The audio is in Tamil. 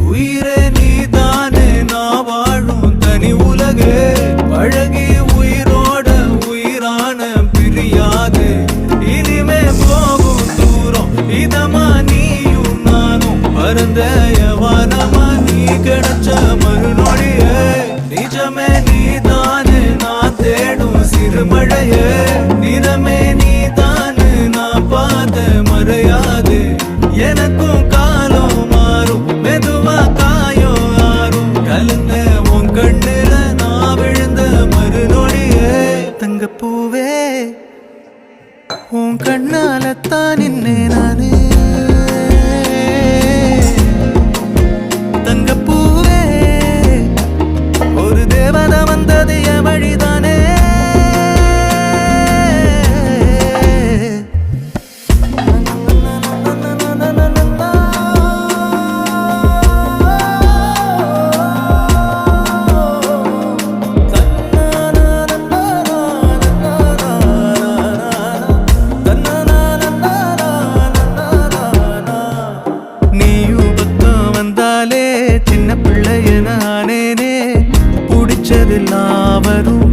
உயிரே நீதானே நான் வாழும் தனி உலகே பழகி உயிரோட உயிரான பிரியாது இனிமே போகும் தூரம் இதமா நீயும் நானும் பரந்த யவானமா நீ கிடைச்ச மறுநொடியே நிஜமே நீதானே நான் தேடும் சிறுமழையே நிறமே நீதானே நான் பார்த்த மறையாது எனக்கும் காலம் மாறும் மெதுவா காயம் ஆறும் கலந்த உன் கண்ணுல நான் விழுந்த மறுநொடியே தங்கப்பூவே உன் கண்ணாலத்தான் நின்னே நானே தங்கப்பூவே ஒரு தேவதை வந்தது என் வழிதானே சின்ன பிள்ளைய நானேனே பிடிச்சதெல்லாம் வரும்